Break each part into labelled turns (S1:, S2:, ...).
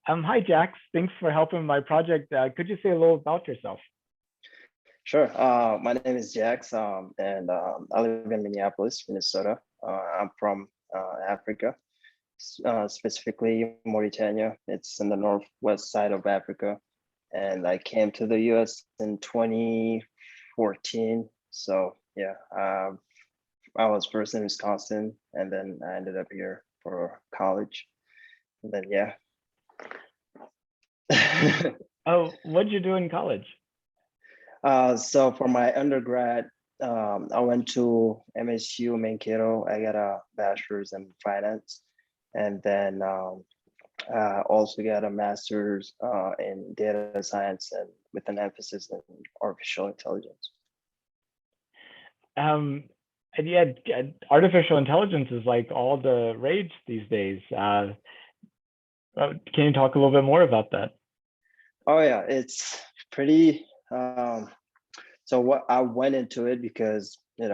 S1: Hi, Jax. Thanks for helping my project. Could you say a little about yourself?
S2: Sure. My name is Jax, and I live in Minneapolis, Minnesota. I'm from Africa, specifically Mauritania. It's in the northwest side of Africa, and I came to the U.S. in 2014. So yeah, I was first in Wisconsin, and then I ended up here for college. And then yeah.
S1: Oh, what'd you do in college?
S2: So for my undergrad, I went to MSU Mankato. I got a bachelor's in finance, and then also got a master's in data science and with an emphasis in artificial intelligence.
S1: Um, and yeah, artificial intelligence is like all the rage these days. Can you talk a little bit more about that?
S2: Oh yeah, it's pretty. So what I went into it because it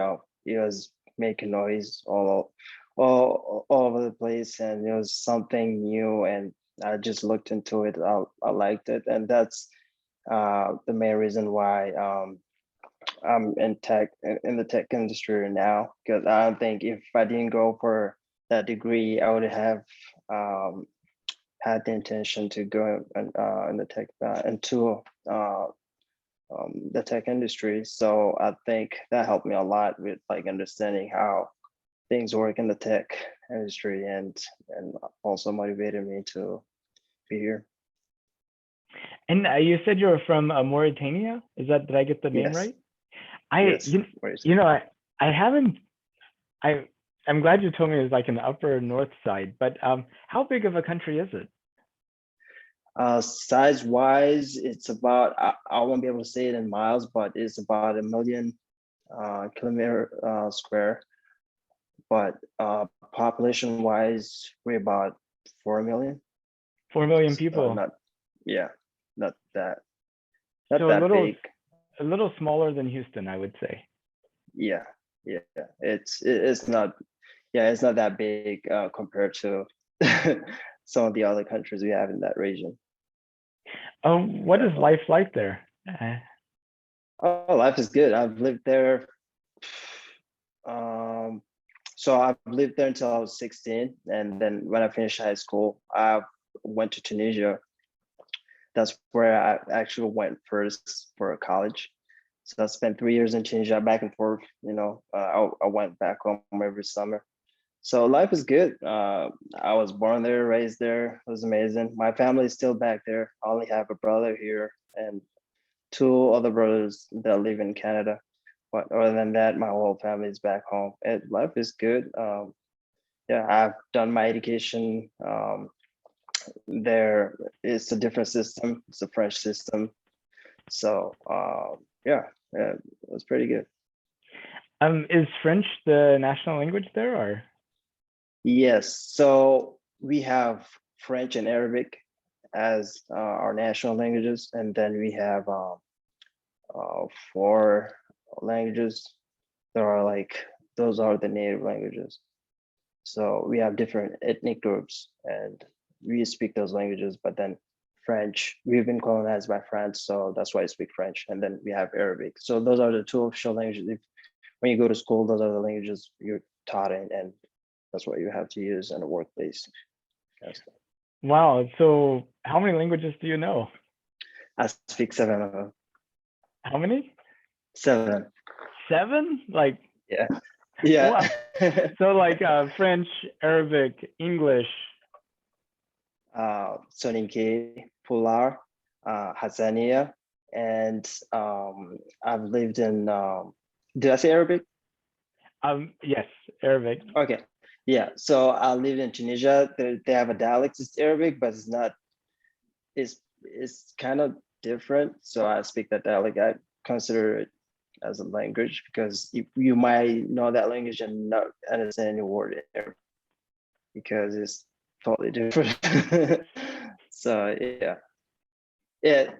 S2: was making noise all over the place, and it was something new, and I just looked into it. I liked it, and that's the main reason why I'm in the tech industry now. Because I don't think if I didn't go for that degree, I would have um, had the intention to go in the tech into the tech industry. So I think that helped me a lot with like understanding how things work in the tech industry, and also motivated me to be here.
S1: And you said you were from Mauritania. Did I get the name
S2: Yes,
S1: right? I,
S2: yes.
S1: you, you know, I haven't, I, I'm glad you told me it was like an upper north side, but how big of a country is it?
S2: Size wise, it's about I won't be able to say it in miles, but it's about 1 million kilometer square. But population wise, we're about 4 million.
S1: 4 million
S2: So
S1: people.
S2: not, yeah, not that not
S1: So
S2: that big.
S1: a little smaller than Houston, I would say.
S2: Yeah, yeah. It's not, yeah, it's not that big compared to some of the other countries we have in that region.
S1: What is
S2: Definitely.
S1: life like there?
S2: Oh, life is good. I've lived there. Um, so I've lived there until I was 16, and then when I finished high school, I went to Tunisia. That's where I actually went first for college. So I spent 3 years in Tunisia, back and forth. I went back home every summer. So life is good. I was born there, raised there. It was amazing. My family is still back there. I only have a brother here and two other brothers that live in Canada. But other than that, my whole family is back home. And life is good. Yeah, I've done my education there. It's a different system. It's a French system. So yeah, yeah, it was pretty good.
S1: Is French the national language there, or?
S2: Yes, so we have French and Arabic as our national languages, and then we have four languages that are like those are the native languages. So we have different ethnic groups, and we speak those languages. But then French, we've been colonized by France, so that's why I speak French. And then we have Arabic. So those are the two official languages. When you go to school, those are the languages you're taught in, and that's what you have to use in the workplace. Yes.
S1: Wow. So how many languages do you know?
S2: I speak seven of them.
S1: How many?
S2: Seven.
S1: 7? Like,
S2: Yeah. Yeah.
S1: wow. So like French, Arabic, English.
S2: Soninke, Pular, Hassania, and I've lived in. Did I say Arabic?
S1: Yes, Arabic.
S2: Okay. Yeah. So I lived in Tunisia. They have a dialect. It's Arabic, but it's not. It's kind of different. So I speak that dialect. I consider it as a language because you might know that language and not understand any word in there because it's totally different. So yeah. Yeah.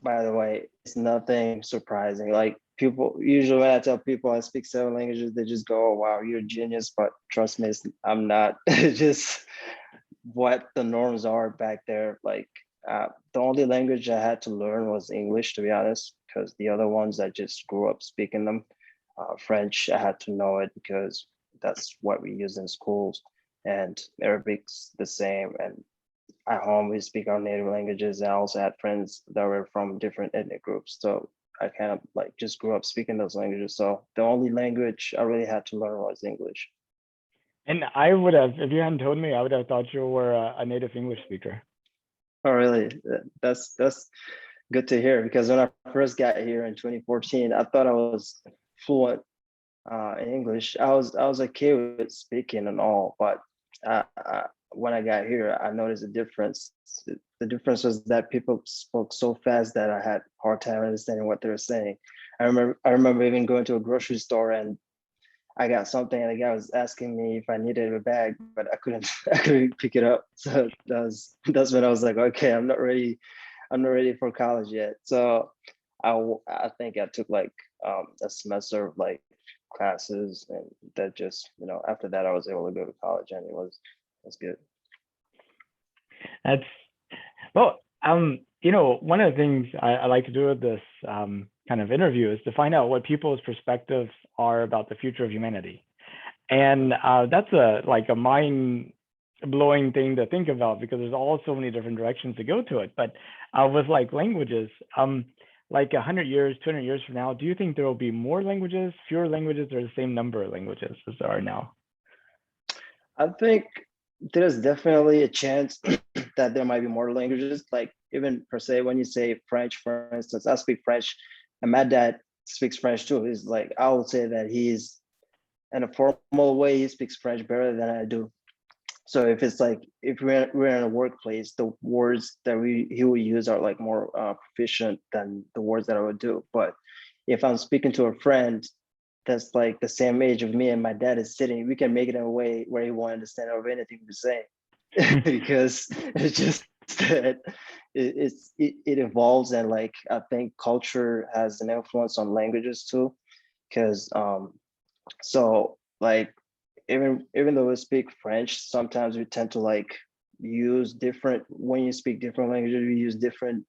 S2: By the way, it's nothing surprising. Like people usually when I tell people I speak seven languages, they just go, "Oh wow, you're a genius." But trust me, I'm not. Just what the norms are back there. Like the only language I had to learn was English, to be honest, because the other ones I just grew up speaking them. French, I had to know it because that's what we use in schools, and Arabic's the same. And at home, we speak our native languages. And I also had friends that were from different ethnic groups, so I kind of like just grew up speaking those languages. So the only language I really had to learn was English.
S1: And I would have, if you hadn't told me, I would have thought you were a native English speaker.
S2: Oh, really? That's good to hear because when I first got here in 2014, I thought I was fluent in English. I was okay with speaking and all, but when I got here, I noticed a difference. The difference was that people spoke so fast that I had a hard time understanding what they were saying. I remember even going to a grocery store and I got something and the guy was asking me if I needed a bag, but I couldn't I couldn't pick it up. So that's when I was like, okay, I'm not ready for college yet. So I think I took like a semester of like classes and that just, after that I was able to go to college and it was good.
S1: That's well, one of the things I like to do with this kind of interview is to find out what people's perspectives are about the future of humanity. And that's a mind blowing thing to think about because there's all so many different directions to go to it. But with like languages, like 100 years, 200 years from now, do you think there will be more languages, fewer languages, or the same number of languages as there are now?
S2: I think there's definitely a chance that there might be more languages. Like even per se, when you say French, for instance, I speak French, and my dad speaks French too. He's like, I would say that he's in a formal way, he speaks French better than I do. So if it's like if we're in a workplace, the words that he will use are like more proficient than the words that I would do. But if I'm speaking to a friend that's like the same age of me and my dad is sitting, we can make it in a way where he won't understand of anything we're saying because it's just that it evolves and like I think culture has an influence on languages too because so like even though we speak French, sometimes we tend to like use different when you speak different languages, we use different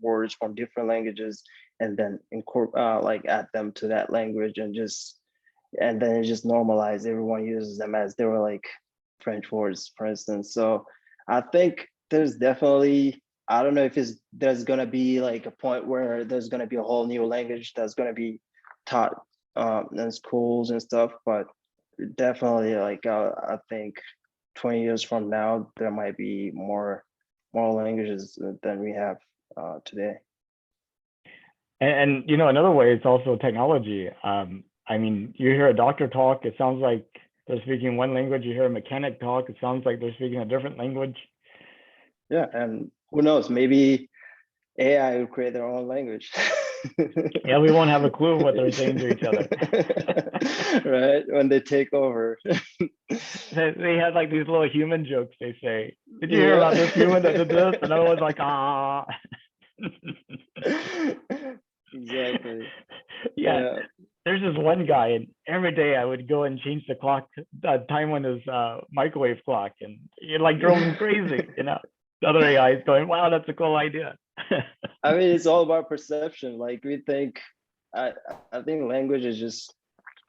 S2: words from different languages and then like add them to that language and then it just normalized. Everyone uses them as they were like French words, for instance. So I think there's definitely I don't know if there's gonna be like a point where there's gonna be a whole new language that's gonna be taught in schools and stuff, but definitely like I think 20 years from now there might be more languages than we have today.
S1: And another way it's also technology. I mean, you hear a doctor talk, it sounds like they're speaking one language. You hear a mechanic talk, it sounds like they're speaking a different language.
S2: Yeah, and who knows, maybe AI will create their own language.
S1: Yeah, we won't have a clue what they're saying to each other.
S2: Right, when they take over.
S1: They have like these little human jokes they say. Did you hear
S2: Yeah.
S1: about this human that did this? And I was like, ah.
S2: Exactly.
S1: Yeah,
S2: Yeah.
S1: there's this one guy, and every day I would go and change the clock, time on his microwave clock, and it like drove him crazy. The other AI is going, wow, that's a cool idea.
S2: I mean, it's all about perception. Like we think, I I think language is just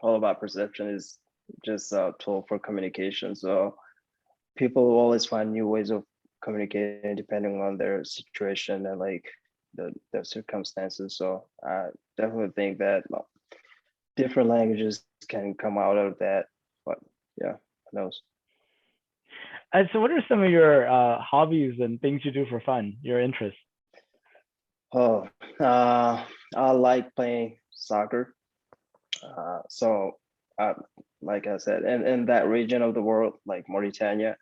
S2: all about perception. Is just a tool for communication. So people will always find new ways of communicating depending on their situation and like the circumstances. So I definitely think that different languages can come out of that. But yeah, who knows?
S1: So what are some of your hobbies and things you do for fun, your interests?
S2: Oh, I like playing soccer. So, uh, like I said, in that region of the world, like Mauritania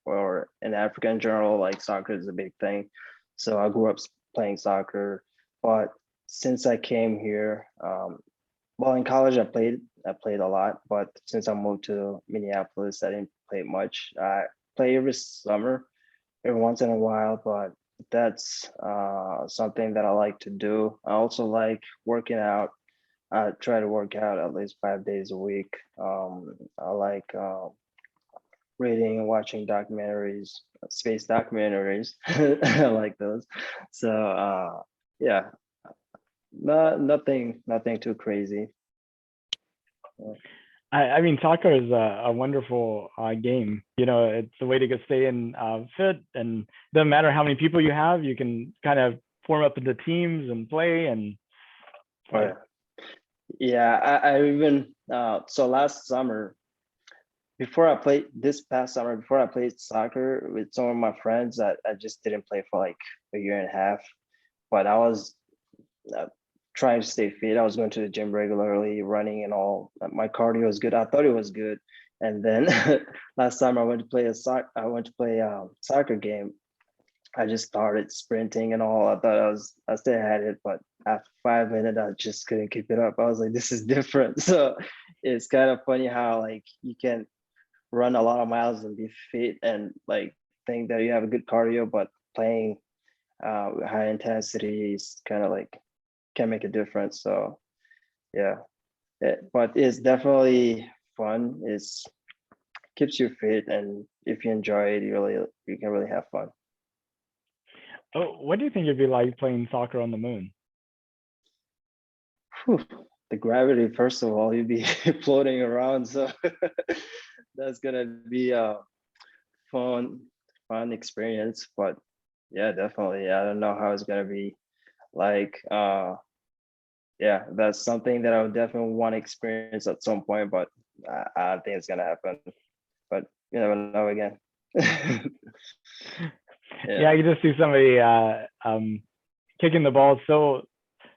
S2: or in Africa in general, like soccer is a big thing. So I grew up playing soccer, but since I came here, well, in college I played a lot, but since I moved to Minneapolis, I didn't play much. I play every summer, every once in a while, but that's something that I like to do. I also like working out. I try to work out at least 5 days a week. I like reading and watching documentaries, space documentaries. I like those. So yeah, nothing too crazy.
S1: I mean, soccer is a wonderful game. You know, it's a way to get stay in fit, and doesn't matter how many people you have, you can kind of form up into teams and play. And
S2: Right. Yeah, I even so last summer, before I played this past summer, before I played soccer with some of my friends, I just didn't play for like a year and a half. But I was uh, trying to stay fit. I was going to the gym regularly, running and all. My cardio was good. I thought it was good. And then last time I went to play I went to play a soccer game. I just started sprinting and all. I thought I still had it, but after 5 minutes, I just couldn't keep it up. I was like, this is different. So it's kind of funny how like you can run a lot of miles and be fit and like think that you have a good cardio, but playing high intensity is kind of like can make a difference. So yeah, but it's definitely fun. It's keeps you fit, and if you enjoy it, you can really have fun.
S1: oh, what do you think it'd be like playing soccer on the moon?
S2: Whew. The gravity, first of all, you'd be floating around, so that's gonna be a fun fun experience. But yeah, definitely, I don't know how it's gonna be like. Yeah, that's something that I would definitely want to experience at some point, but I don't think it's gonna happen. But you never know again.
S1: Yeah,
S2: Yeah.
S1: you just see somebody kicking the ball so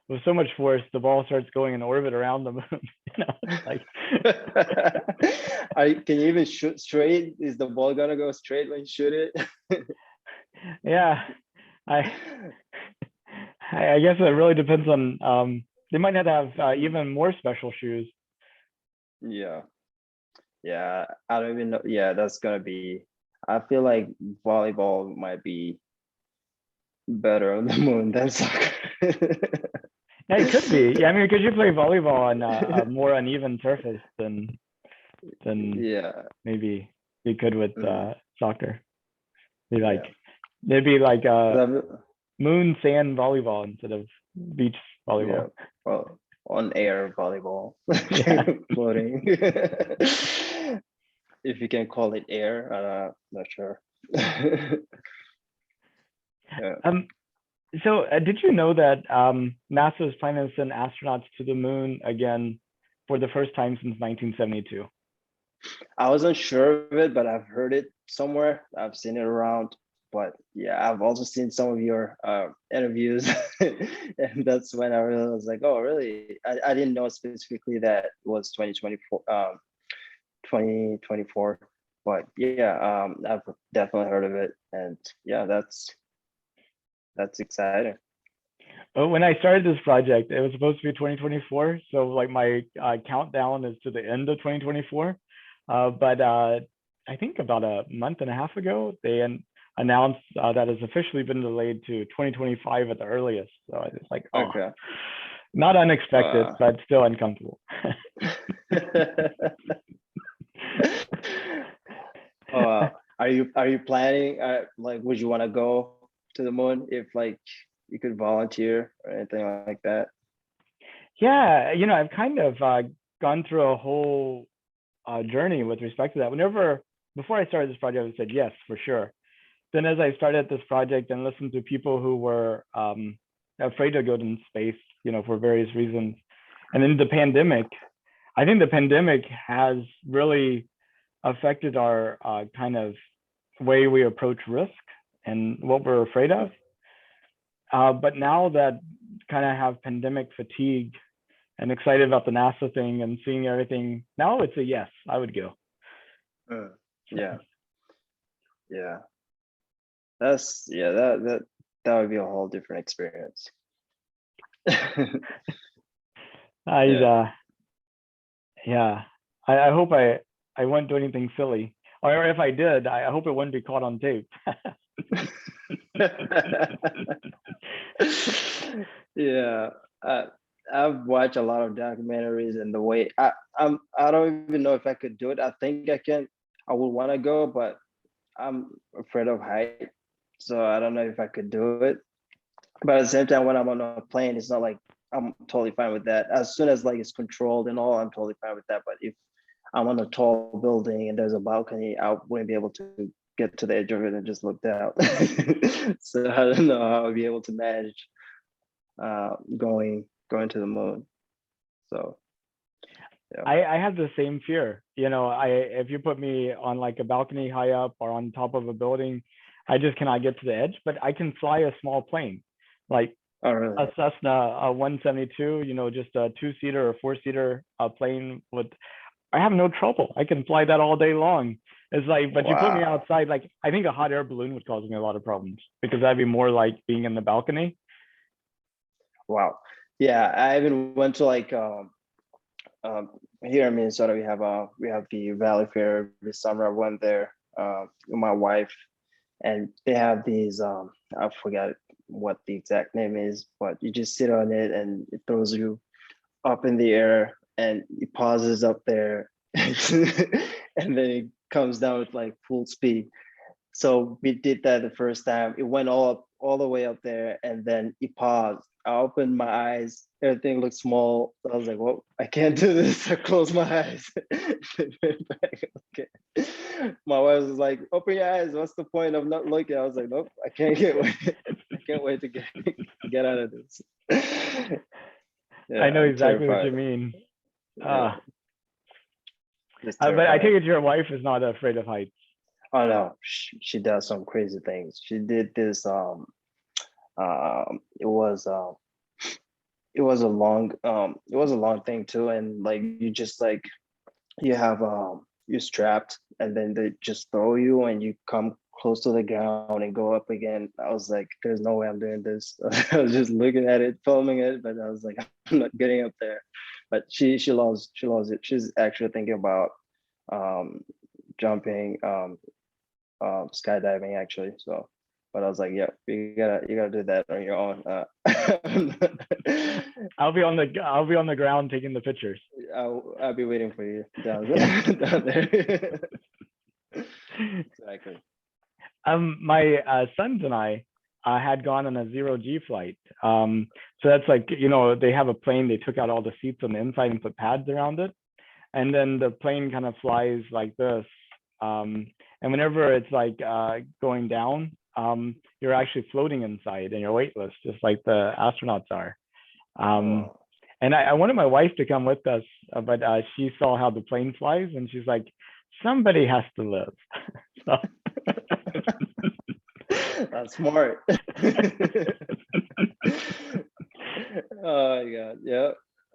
S1: with so much force, the ball starts going in orbit around the moon. You know, it's like
S2: Can you even shoot straight? Is the ball gonna go straight when you shoot it?
S1: yeah, I I guess it really depends on they might not have even more special shoes.
S2: Yeah, yeah. I don't even know. Yeah, that's gonna be. I feel like volleyball might be better on the moon than soccer.
S1: Yeah, it could be. Yeah, I mean, because you play volleyball on a more uneven surface than
S2: Yeah.
S1: maybe you could with
S2: Mm,
S1: soccer. Be like
S2: yeah.
S1: it'd be like
S2: 'Cause
S1: moon sand volleyball instead of beach
S2: yeah.
S1: volleyball.
S2: Well, on air volleyball,
S1: Yeah.
S2: floating. If you can call it air, not sure. Yeah.
S1: Um. So, did you know that NASA is planning to send astronauts to the moon again for the first time since 1972?
S2: I wasn't sure of it, but I've heard it somewhere. I've seen it around. But yeah, I've also seen some of your interviews, and that's when I really was like, oh, really? I didn't know specifically that it was 2024, 2024. But yeah, I've definitely heard of it, and yeah, that's exciting.
S1: Oh, when I started this project, it was supposed to be 2024. So, like, my countdown is to the end of 2024. But I think about a month and a half ago, they announced that it's officially been delayed to 2025 at the earliest. So it's like, oh,
S2: Okay.
S1: not unexpected,
S2: Uh,
S1: but still uncomfortable.
S2: are you planning? Like, would you want to go to the moon if like you could volunteer or anything like that?
S1: Yeah, I've kind of gone through a whole journey with respect to that. Before I started this project, I said yes, for sure. Then as I started this project and listened to people who were afraid to go to space, for various reasons, and then the pandemic, I think the pandemic has really affected our kind of way we approach risk and what we're afraid of. But now that kind of have pandemic fatigue and excited about the NASA thing and seeing everything, now it's a yes, I would go.
S2: Yeah, yeah. That would be a whole different experience.
S1: I
S2: Yeah.
S1: yeah. I hope I won't do anything silly. Or if I did, I hope it wouldn't be caught on tape.
S2: Yeah. I've watched a lot of documentaries, and the way I don't even know if I could do it. I think I can. I would want to go, but I'm afraid of height, so I don't know if I could do it. But at the same time, when I'm on a plane, it's not like I'm totally fine with that. As soon as like it's controlled and all, I'm totally fine with that. But if I'm on a tall building and there's a balcony, I wouldn't be able to get to the edge of it and just look down. So I don't know how I'll be able to manage going to the moon. So yeah.
S1: I have the same fear. If you put me on like a balcony high up or on top of a building, I just cannot get to the edge. But I can fly a small plane, like
S2: Oh
S1: a
S2: really?
S1: Cessna 172. Just a two-seater or four-seater plane with. I have no trouble. I can fly that all day long. It's like, but you put me
S2: Wow.
S1: outside, like I think a hot air balloon would cause me a lot of problems because that'd be more like being in the balcony.
S2: Wow. Yeah, I even went to like um here in Minnesota we have the Valley Fair every summer. I went there with my wife, and they have these I forgot what the exact name is, but you just sit on it and it throws you up in the air and it pauses up there and then it comes down with like full speed. So we did that the first time. It went all the way up there, and then it paused. I opened my eyes. Everything looked small. So I was like, "Well, I can't do this." I closed my eyes. Okay. My wife was like, "Open your eyes. What's the point of not looking?" I was like, "Nope, I can't get away. I can't wait to get out of this."
S1: I
S2: Yeah,
S1: know
S2: I'm
S1: exactly what you
S2: terrified.
S1: mean.
S2: Yeah,
S1: Uh,
S2: just
S1: but I
S2: terrified.
S1: take it your wife is not afraid of heights.
S2: Oh no, she does some crazy things. She did this. It was it was a long thing too, and like you just like you have you're strapped, and then they just throw you, and you come close to the ground and go up again. I was like, there's no way I'm doing this. I was just looking at it, filming it, but I was like, I'm not getting up there. But she loves it. She's actually thinking about um jumping skydiving actually. So, but I was like, yeah, you gotta do that on your own.
S1: I'll be on the ground taking the pictures.
S2: I'll be waiting for you down
S1: Yeah.
S2: down there. Exactly.
S1: My sons and I had gone on a zero G flight. So that's like, they have a plane, they took out all the seats on the inside and put pads around it. And then the plane kind of flies like this. And whenever it's like going down, you're actually floating inside and you're weightless, just like the astronauts are. Um,
S2: Oh.
S1: and I wanted my wife to come with us, but she saw how the plane flies and she's like, somebody has to live. So
S2: That's smart. Oh my god, yeah.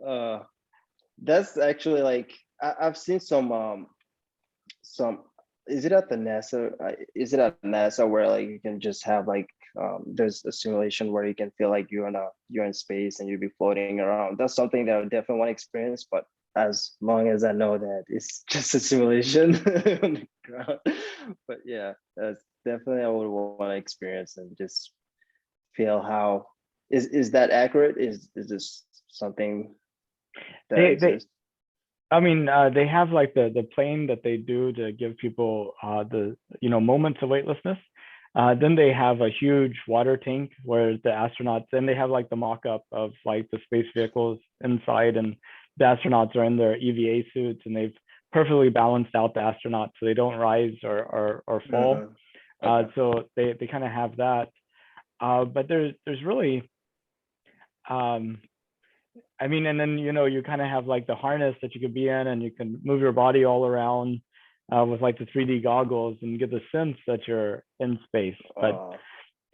S2: Uh, that's actually like I've seen some is it at the NASA is it at NASA where like you can just have like there's a simulation where you can feel like you're in space and you'll be floating around. That's something that I would definitely want to experience, but as long as I know that it's just a simulation on the ground. But yeah, that's definitely I would want to experience and just feel how is that accurate? Is this something that
S1: they
S2: exists?
S1: I mean, they have like the plane that they do to give people the moments of weightlessness. Then they have a huge water tank where the astronauts. Then they have like the mock-up of like the space vehicles inside, and the astronauts are in their EVA suits, and they've perfectly balanced out the astronauts so they don't rise or fall.
S2: Mhm. Okay.
S1: So they kind of have that. But there's really um, I mean, and then you kind of have like the harness that you could be in, and you can move your body all around with like the 3D goggles and get the sense that you're in space. But
S2: Uh,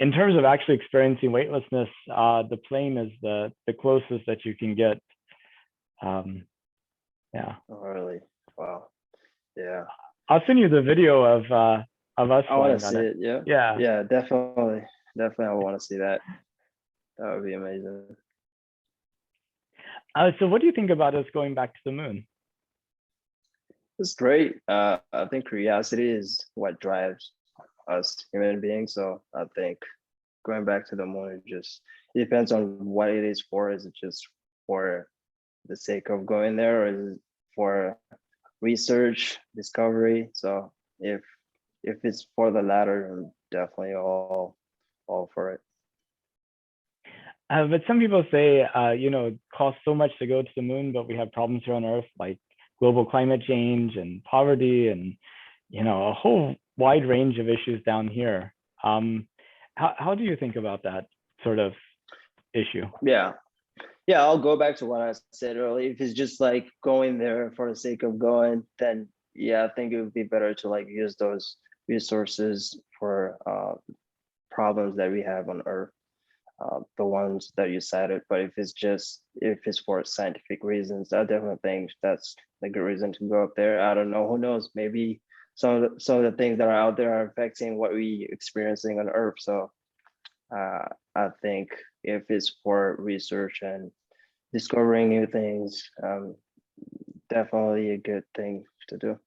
S1: in terms of actually experiencing weightlessness, the plane is the closest that you can get. Um, yeah,
S2: oh, really? Wow. Yeah.
S1: I'll send you the video of us
S2: I want
S1: flying
S2: to
S1: on
S2: see
S1: it.
S2: it. Yeah.
S1: Yeah.
S2: Yeah, definitely. Definitely I want to see that. That would be amazing.
S1: So what do you think about us going back to the moon?
S2: It's great. I think curiosity is what drives us human beings. So I think going back to the moon it depends on what it is for. Is it just for the sake of going there, or is it for research, discovery? So if it's for the latter, I'm definitely all for it.
S1: But some people say, it costs so much to go to the moon, but we have problems here on Earth like global climate change and poverty and, a whole wide range of issues down here. How do you think about that sort of issue?
S2: Yeah. Yeah, I'll go back to what I said earlier. If it's just like going there for the sake of going, then yeah, I think it would be better to like use those resources for problems that we have on Earth, the ones that you cited. But if it's for scientific reasons, I definitely think that's a good reason to go up there. I don't know, who knows? Maybe some of the things that are out there are affecting what we experiencing on Earth. So I think if it's for research and discovering new things, definitely a good thing to do.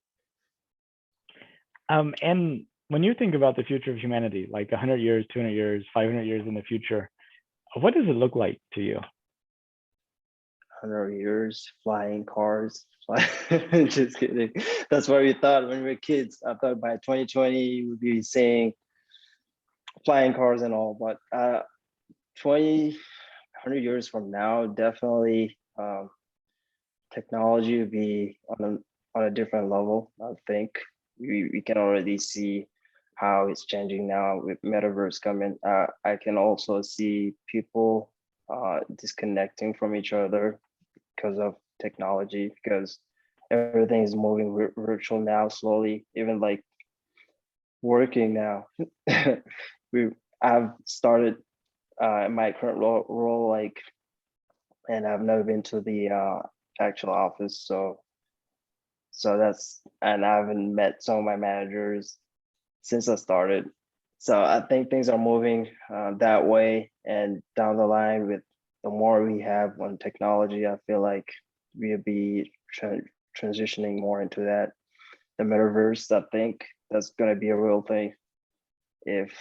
S1: And when you think about the future of humanity, like 100 years, 200 years, 500 years in the future, what does it look like to you?
S2: 100 years, flying cars. Just kidding. That's what we thought when we were kids. I thought by 2020 we'd be seeing flying cars and all, but 100 years from now, definitely technology would be on a different level. I think we can already see how it's changing now with metaverse coming. I can also see people disconnecting from each other because of technology, because everything is moving virtual now slowly. Even like working now, I've started my current role like, and I've never been to the actual office, so that's, and I haven't met some of my managers since I started. So I think things are moving that way, and down the line with the more we have on technology, I feel like we'll be transitioning more into that. The metaverse, I think that's going to be a real thing. If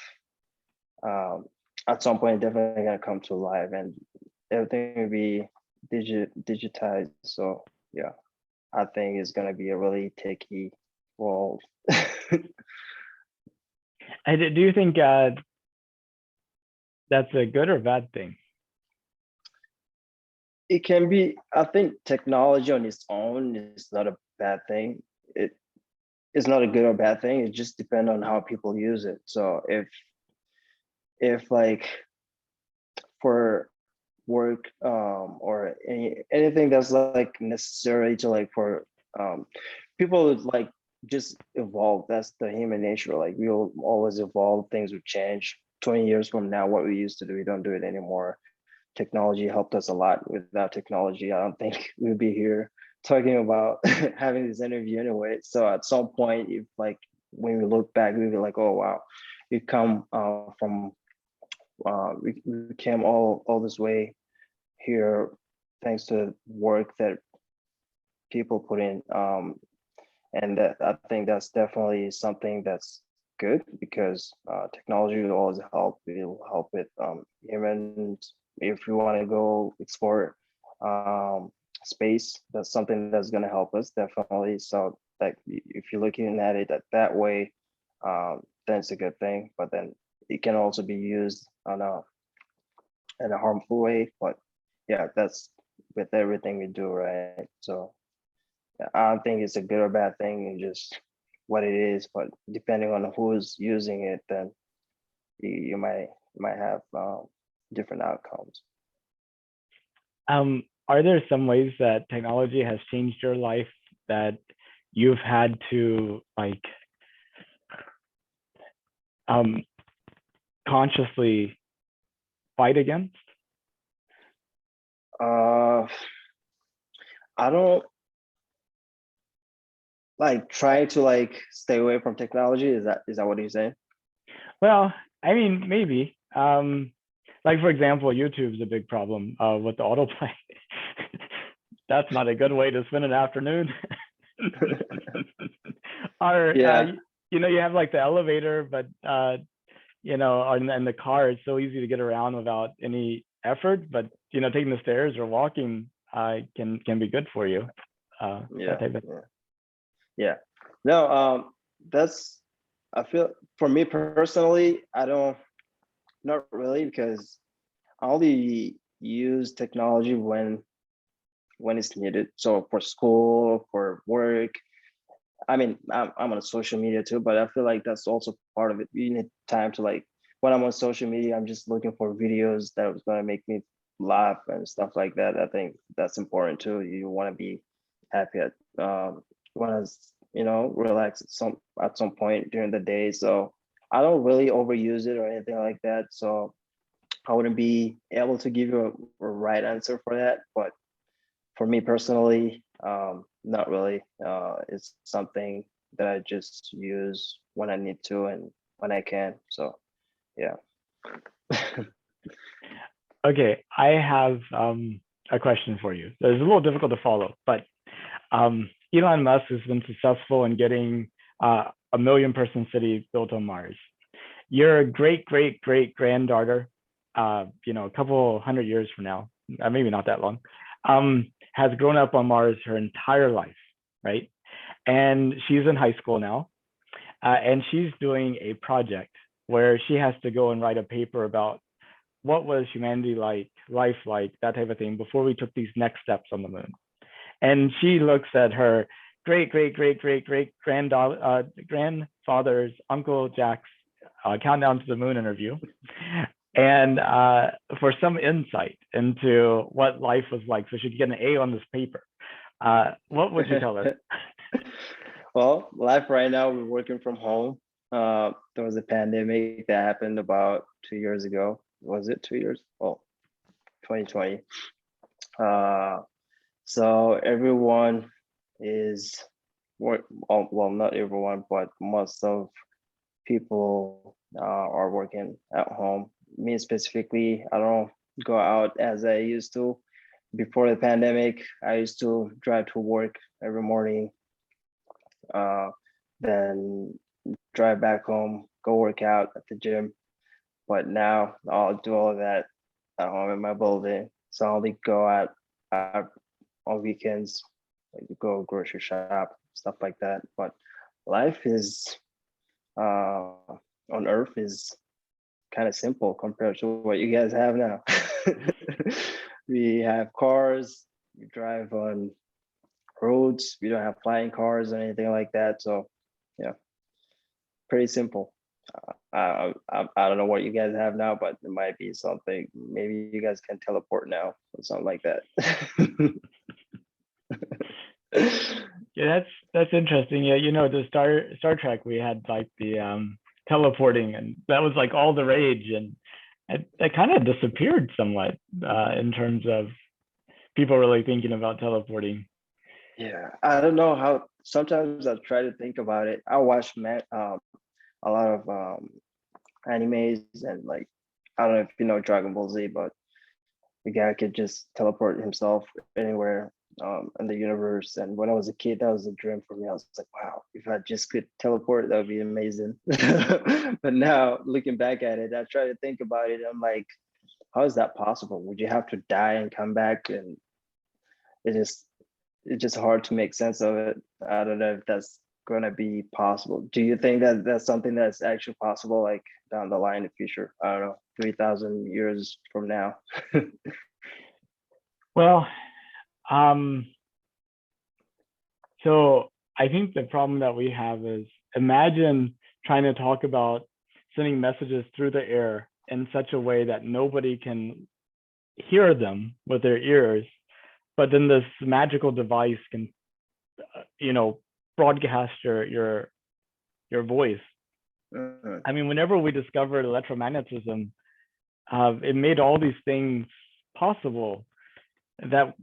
S2: at some point definitely going to come to life, and everything will be digitized. So yeah, I think it's going to be a really techy world.
S1: And do you think that's a good or bad thing?
S2: It can be. I think technology on its own is not a bad thing. It's not a good or bad thing. It just depends on how people use it. So if like for work or anything that's like necessary to like for people like just evolve. That's the human nature. Like we'll always evolve. Things will change. 20 years from now, what we used to do, we don't do it anymore. Technology helped us a lot. Without technology, I don't think we'd be here talking about having this interview anyway. So at some point, if like when we look back, we'd be like, oh wow, we come from we came all this way here thanks to work that people put in, and that I think that's definitely something that's good, because technology will always help. It will help with humans. If we want to go explore space, that's something that's going to help us definitely. So like if you're looking at it that way, then it's a good thing. But then it can also be used on in a harmful way. But yeah, that's with everything we do, right? So yeah, I don't think it's a good or bad thing. It's just what it is. But depending on who's using it, then you might have different outcomes.
S1: Are there some ways that technology has changed your life that you've had to like consciously fight against?
S2: I don't like try to like stay away from technology. Is that what you're saying?
S1: Well, I mean, maybe. Like for example, YouTube's a big problem with the autoplay. That's not a good way to spend an afternoon. Or
S2: Yeah,
S1: you have like the elevator, but and the car is so easy to get around without any effort. But taking the stairs or walking can be good for you. That
S2: yeah,
S1: type of.
S2: yeah, yeah. No, that's I feel for me personally, I don't not really because I only use technology when it's needed. So for school, for work, I mean, I'm on social media too, but I feel like that's also part of it. You need time to like when I'm on social media, I'm just looking for videos that was gonna make me laugh and stuff like that. I think that's important too. You want to be happy at want to relax at some point during the day. So I don't really overuse it or anything like that. So I wouldn't be able to give you a right answer for that. But for me personally, not really. It's something that I just use when I need to and when I can. So yeah.
S1: Okay, I have a question for you. It's a little difficult to follow, but Elon Musk has been successful in getting a million-person city built on Mars. Your great granddaughter, a couple hundred years from now, maybe not that long, has grown up on Mars her entire life, right? And she's in high school now, and she's doing a project where she has to go and write a paper about what was humanity like, life like, that type of thing, before we took these next steps on the moon. And she looks at her great grandfather's Uncle Jax Countdown to the Moon interview, and for some insight into what life was like, so she could get an A on this paper. What would you tell her?
S2: Well, life right now, we're working from home. There was a pandemic that happened about 2 years ago. Was it 2 years? Well, 2020. So everyone is well, not everyone, but most of people are working at home. Me specifically, I don't go out as I used to. Before the pandemic, I used to drive to work every morning, uh, then drive back home, go work out at the gym. But now I'll do all of that at home in my building. So I only go out on weekends, like go grocery shop, stuff like that. But life is on Earth is kind of simple compared to what you guys have now. We have cars, we drive on roads, we don't have flying cars or anything like that. So yeah, pretty simple. I don't know what you guys have now, but it might be something. Maybe you guys can teleport now or something like that.
S1: Yeah, that's interesting. Yeah, the Star Trek, we had like the teleporting, and that was like all the rage, and it kind of disappeared somewhat in terms of people really thinking about teleporting.
S2: Yeah, I don't know how. Sometimes I try to think about it. I watch a lot of animes and like I don't know if you know Dragon Ball Z, but the guy could just teleport himself anywhere in the universe. And when I was a kid, that was a dream for me. I was like, wow, if I just could teleport, that would be amazing. But now looking back at it, I try to think about it. I'm like, how is that possible? Would you have to die and come back? And it just it's just hard to make sense of it. I don't know if that's gonna be possible. Do you think that that's something that's actually possible, like down the line in the future? I don't know, 3,000 years from now.
S1: Well, um, so I think the problem that we have is, imagine trying to talk about sending messages through the air in such a way that nobody can hear them with their ears, but then this magical device can, broadcast your voice.
S2: Mhm.
S1: I mean, whenever we discovered electromagnetism, it made all these things possible that,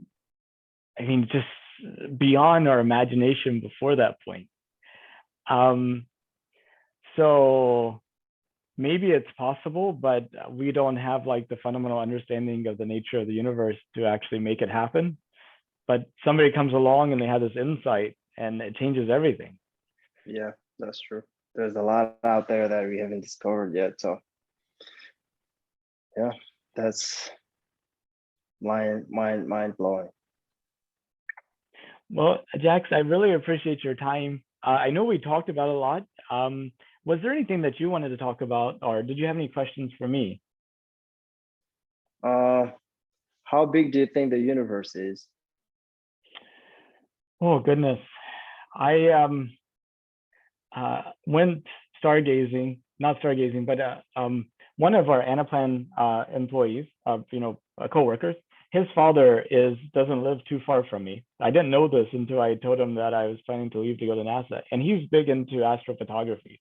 S1: I mean, just beyond our imagination before that point. Um, so maybe it's possible, but we don't have like the fundamental understanding of the nature of the universe to actually make it happen. But somebody comes along and they have this insight, and it changes everything.
S2: Yeah, that's true. There's a lot out there that we haven't discovered yet. So yeah, that's mind blowing.
S1: Well, Jax, I really appreciate your time. I know we talked about a lot. Was there anything that you wanted to talk about, or did you have any questions for me?
S2: How big do you think the universe is?
S1: Oh goodness, I went stargazing, not stargazing, but one of our Anaplan employees, coworkers, his father doesn't live too far from me. I didn't know this until I told him that I was planning to leave to go to NASA, and he's big into astrophotography.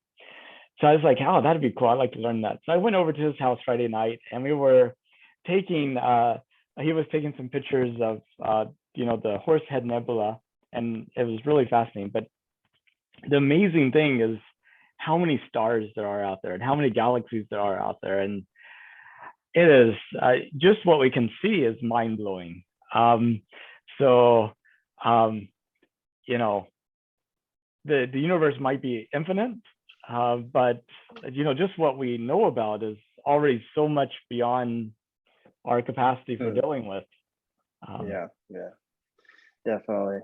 S1: So I was like, oh, that'd be cool. I'd like to learn that. So I went over to his house Friday night, and we were taking. He was taking some pictures of the Horsehead Nebula, and it was really fascinating. But the amazing thing is how many stars there are out there and how many galaxies there are out there, and it is just what we can see is mind blowing. So, you know, the universe might be infinite, but just what we know about is already so much beyond our capacity for
S2: Hmm.
S1: dealing with.
S2: Yeah, definitely.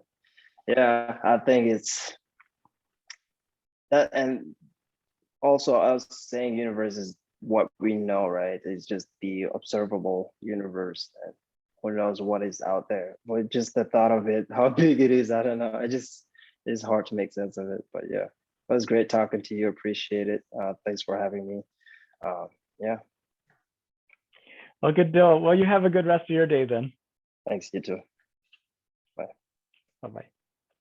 S2: Yeah, I think it's that, and also I was saying universe is what we know, right? It's just the observable universe, and who knows what is out there. But just the thought of it, how big it is, I don't know. It's hard to make sense of it. But yeah, it was great talking to you. Appreciate it. Thanks for having me. Yeah,
S1: Well, good deal. Well, you have a good rest of your day then.
S2: thanks, you too. Bye.
S1: Bye bye.